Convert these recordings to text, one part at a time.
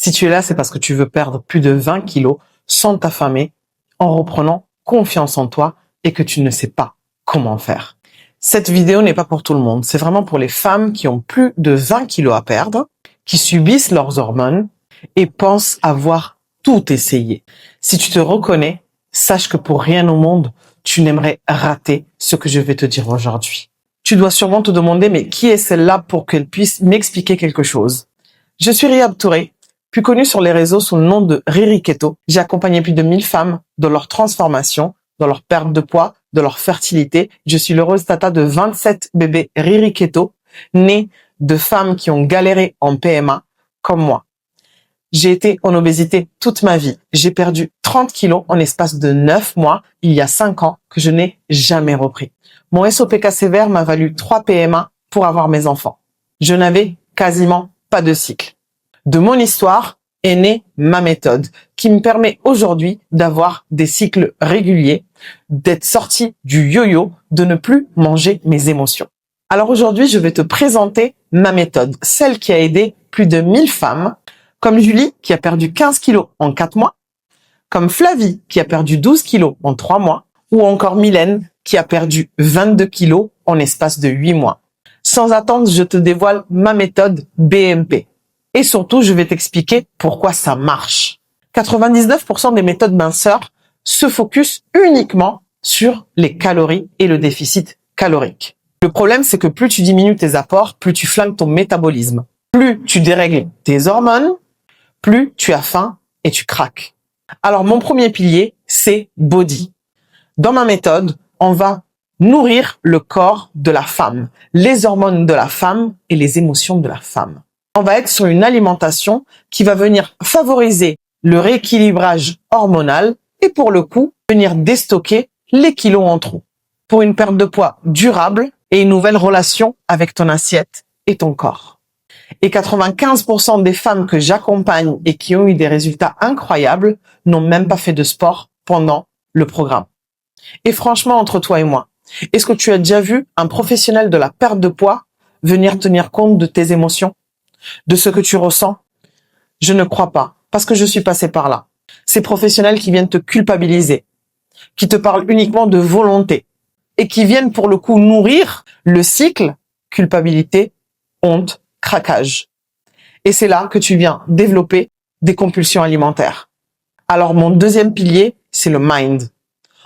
Si tu es là, c'est parce que tu veux perdre plus de 20 kilos sans t'affamer, en reprenant confiance en toi et que tu ne sais pas comment faire. Cette vidéo n'est pas pour tout le monde. C'est vraiment pour les femmes qui ont plus de 20 kilos à perdre, qui subissent leurs hormones et pensent avoir tout essayé. Si tu te reconnais, sache que pour rien au monde, tu n'aimerais rater ce que je vais te dire aujourd'hui. Tu dois sûrement te demander, mais qui est celle-là pour qu'elle puisse m'expliquer quelque chose? Je suis Rihab Touré, plus connue sur les réseaux sous le nom de Riri Keto. J'ai accompagné plus de 1000 femmes dans leur transformation, dans leur perte de poids, de leur fertilité. Je suis l'heureuse tata de 27 bébés Riri Keto, nés de femmes qui ont galéré en PMA, comme moi. J'ai été en obésité toute ma vie. J'ai perdu 30 kilos en l'espace de 9 mois, il y a 5 ans, que je n'ai jamais repris. Mon SOPK sévère m'a valu 3 PMA pour avoir mes enfants. Je n'avais quasiment pas de cycle. De mon histoire est née ma méthode, qui me permet aujourd'hui d'avoir des cycles réguliers, d'être sortie du yo-yo, de ne plus manger mes émotions. Alors aujourd'hui, je vais te présenter ma méthode, celle qui a aidé plus de 1000 femmes, comme Julie qui a perdu 15 kilos en 4 mois, comme Flavie qui a perdu 12 kilos en 3 mois, ou encore Mylène qui a perdu 22 kilos en l'espace de 8 mois. Sans attendre, je te dévoile ma méthode BMP. Et surtout, je vais t'expliquer pourquoi ça marche. 99% des méthodes minceurs se focus uniquement sur les calories et le déficit calorique. Le problème, c'est que plus tu diminues tes apports, plus tu flingues ton métabolisme. Plus tu dérègles tes hormones, plus tu as faim et tu craques. Alors, mon premier pilier, c'est body. Dans ma méthode, on va nourrir le corps de la femme, les hormones de la femme et les émotions de la femme. On va être sur une alimentation qui va venir favoriser le rééquilibrage hormonal et pour le coup, venir déstocker les kilos en trop pour une perte de poids durable et une nouvelle relation avec ton assiette et ton corps. Et 95% des femmes que j'accompagne et qui ont eu des résultats incroyables n'ont même pas fait de sport pendant le programme. Et franchement, entre toi et moi, est-ce que tu as déjà vu un professionnel de la perte de poids venir tenir compte de tes émotions, de ce que tu ressens? Je ne crois pas, parce que je suis passée par là. Ces professionnels qui viennent te culpabiliser, qui te parlent uniquement de volonté et qui viennent pour le coup nourrir le cycle culpabilité, honte, craquage. Et c'est là que tu viens développer des compulsions alimentaires. Alors mon deuxième pilier, c'est le mind.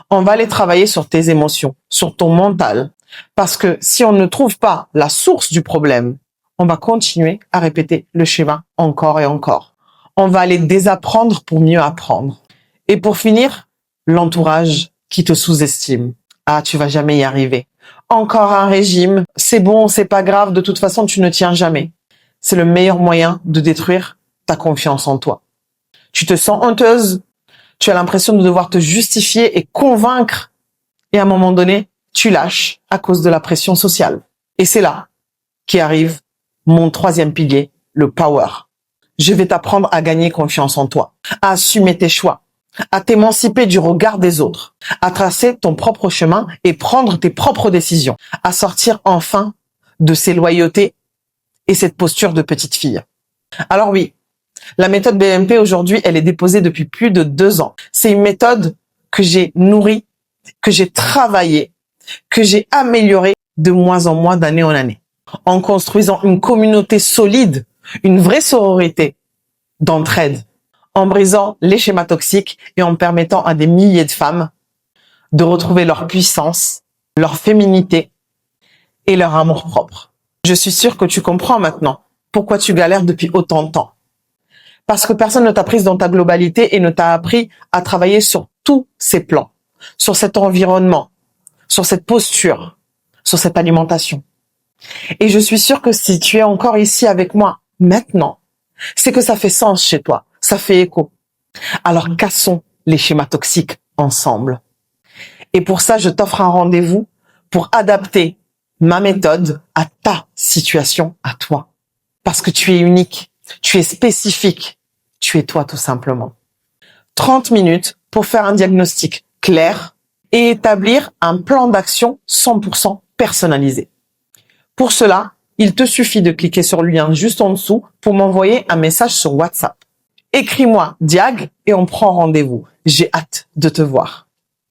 On va aller travailler sur tes émotions, sur ton mental. Parce que si on ne trouve pas la source du problème, on va continuer à répéter le schéma encore et encore. On va aller désapprendre pour mieux apprendre. Et pour finir, l'entourage qui te sous-estime. Ah, tu vas jamais y arriver. Encore un régime, c'est bon, c'est pas grave, de toute façon, tu ne tiens jamais. C'est le meilleur moyen de détruire ta confiance en toi. Tu te sens honteuse, tu as l'impression de devoir te justifier et convaincre. Et à un moment donné, tu lâches à cause de la pression sociale. Et c'est là qu'arrive mon troisième pilier, le power. Je vais t'apprendre à gagner confiance en toi, à assumer tes choix, à t'émanciper du regard des autres, à tracer ton propre chemin et prendre tes propres décisions, à sortir enfin de ces loyautés et cette posture de petite fille. Alors oui, la méthode BMP aujourd'hui, elle est déposée depuis plus de 2 ans. C'est une méthode que j'ai nourrie, que j'ai travaillée, que j'ai améliorée de mois en mois, d'année en année, en construisant une communauté solide, une vraie sororité d'entraide, en brisant les schémas toxiques et en permettant à des milliers de femmes de retrouver leur puissance, leur féminité et leur amour-propre. Je suis sûre que tu comprends maintenant pourquoi tu galères depuis autant de temps. Parce que personne ne t'a prise dans ta globalité et ne t'a appris à travailler sur tous ces plans, sur cet environnement, sur cette posture, sur cette alimentation. Et je suis sûre que si tu es encore ici avec moi maintenant, c'est que ça fait sens chez toi, ça fait écho. Alors cassons les schémas toxiques ensemble. Et pour ça, je t'offre un rendez-vous pour adapter ma méthode à ta situation, à toi. Parce que tu es unique, tu es spécifique, tu es toi tout simplement. 30 minutes pour faire un diagnostic clair et établir un plan d'action 100% personnalisé. Pour cela, il te suffit de cliquer sur le lien juste en dessous pour m'envoyer un message sur WhatsApp. écris-moi Diag et on prend rendez-vous. J'ai hâte de te voir.